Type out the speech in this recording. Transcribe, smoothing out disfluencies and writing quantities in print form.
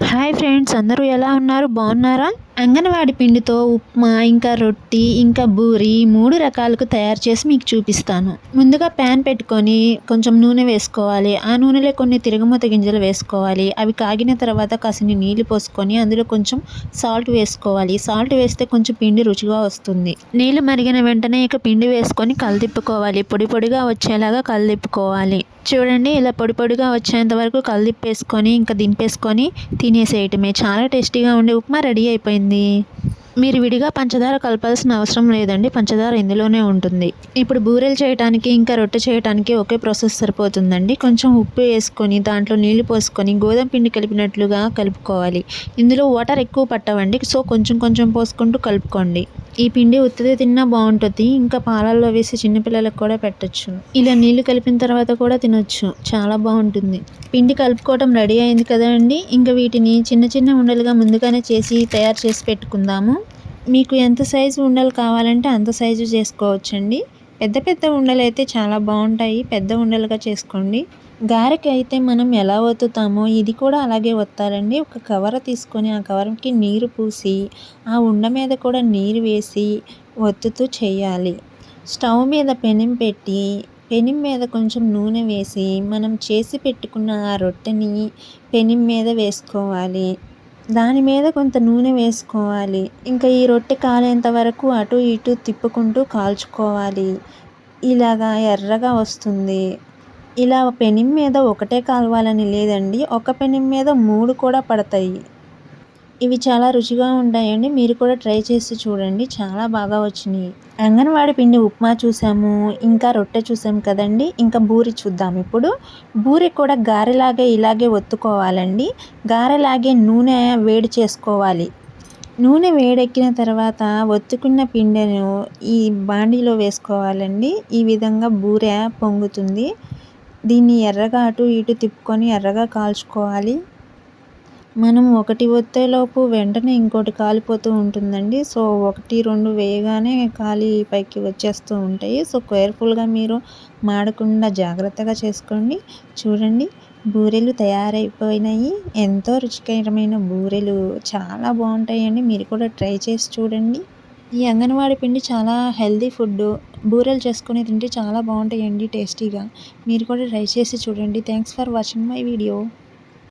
Hi friends, అందరూ ఎలా ఉన్నారు? బాగున్నారా? అంగన్వాడి పిండితో ఉప్మా, ఇంకా రొట్టి, ఇంకా బూరి 3 రకాలకు తయారు చేసి మీకు చూపిస్తాను. ముందుగా ప్యాన్ పెట్టుకొని కొంచెం నూనె వేసుకోవాలి. ఆ నూనెలో కొన్ని తిరగమూత గింజలు వేసుకోవాలి. అవి కాగిన తర్వాత కాసిన్ని నీళ్లు పోసుకొని అందులో కొంచెం సాల్ట్ వేసుకోవాలి. సాల్ట్ వేస్తే కొంచెం పిండి రుచిగా వస్తుంది. నీళ్లు మరిగిన వెంటనే ఇక పిండి వేసుకొని కలదిప్పుకోవాలి. పొడి పొడిగా వచ్చేలాగా కలదిప్పుకోవాలి. చూడండి, ఇలా పొడి పొడిగా వచ్చేంత వరకు కలదిప్పేసుకొని ఇంకా దింపేసుకొని తినేసేయటమే. చాలా టేస్టీగా ఉండే ఉప్మా రెడీ అయిపోయింది. మీరు విడిగా పంచదార కలపాల్సిన అవసరం లేదండి, పంచదార ఇందులోనే ఉంటుంది. ఇప్పుడు బూరెలు చేయడానికి ఇంకా రొట్టె చేయడానికి ఒకే ప్రాసెస్ సరిపోతుందండి. కొంచెం ఉప్పు వేసుకొని దాంట్లో నీళ్లు పోసుకొని గోధుమ పిండి కలిపినట్లుగా కలుపుకోవాలి. ఇందులో వాటర్ ఎక్కువ పట్టవండి, సో కొంచెం కొంచెం పోసుకుంటూ కలుపుకోండి. ఈ పిండి ఉత్తిదే తిన్నా బాగుంటుంది, ఇంకా పాలల్లో వేసి చిన్నపిల్లలకు కూడా పెట్టచ్చు. ఇలా నీళ్లు కలిపిన తర్వాత కూడా తినొచ్చు, చాలా బాగుంటుంది. పిండి కలుపుకోవడం రెడీ అయింది కదండి. ఇంకా వీటిని చిన్న చిన్న ఉండలుగా ముందుగానే తయారు చేసి పెట్టుకుందాము. మీకు ఎంత సైజు ఉండలు కావాలంటే అంత సైజు చేసుకోవచ్చండి. పెద్ద పెద్ద ఉండలు అయితే చాలా బాగుంటాయి, పెద్ద ఉండలుగా చేసుకోండి. గారెకి అయితే మనం ఎలా ఒత్తుతామో ఇది కూడా అలాగే ఒత్తాలండి. ఒక కవర్ తీసుకొని ఆ కవర్కి నీరు పూసి ఆ ఉండ మీద కూడా నీరు వేసి ఒత్తుతూ చేయాలి. స్టవ్ మీద పెనం పెట్టి పెనం మీద కొంచెం నూనె వేసి మనం చేసి పెట్టుకున్న ఆ రొట్టెని పెనం మీద వేసుకోవాలి. దాని మీద కొంత నూనె వేసుకోవాలి. ఇంకా ఈ రొట్టె కాలేంత వరకు అటు ఇటు తిప్పుకుంటూ కాల్చుకోవాలి. ఇలాగా ఎర్రగా వస్తుంది. ఇలా పెనం మీద ఒకటే కాలవాలని లేదండి, ఒక పెనం మీద 3 కూడా పడతాయి. ఇవి చాలా రుచిగా ఉంటాయండి. మీరు కూడా ట్రై చేసి చూడండి, చాలా బాగా వచ్చినాయి. అంగన్వాడి పిండి ఉప్మా చూసాము, ఇంకా రొట్టె చూసాం కదండి. ఇంకా బూరి చూద్దాం. ఇప్పుడు బూరి కూడా గారెలాగే ఇలాగే ఒత్తుకోవాలండి. గారెలాగే నూనె వేడి చేసుకోవాలి. నూనె వేడెక్కిన తర్వాత ఒత్తుకున్న పిండిను ఈ బాండీలో వేసుకోవాలండి. ఈ విధంగా బూరె పొంగుతుంది. దీన్ని ఎర్రగా అటు ఇటు తిప్పుకొని ఎర్రగా కాల్చుకోవాలి. మనం ఒకటి ఒత్తేలోపు వెంటనే ఇంకోటి కాలిపోతూ ఉంటుందండి. సో 1, 2 వేయగానే కాలి పైకి వచ్చేస్తూ ఉంటాయి. సో కేర్ఫుల్గా మీరు మాడకుండా జాగ్రత్తగా చేసుకోండి. చూడండి, బూరెలు తయారైపోయినాయి. ఎంతో రుచికరమైన బూరెలు చాలా బాగుంటాయండి. మీరు కూడా ట్రై చేసి చూడండి. ఈ అంగన్వాడి పిండి చాలా హెల్దీ ఫుడ్. బూరెలు చేసుకొని తింటే చాలా బాగుంటాయండి టేస్టీగా. మీరు కూడా ట్రై చేసి చూడండి. Thanks for watching my video.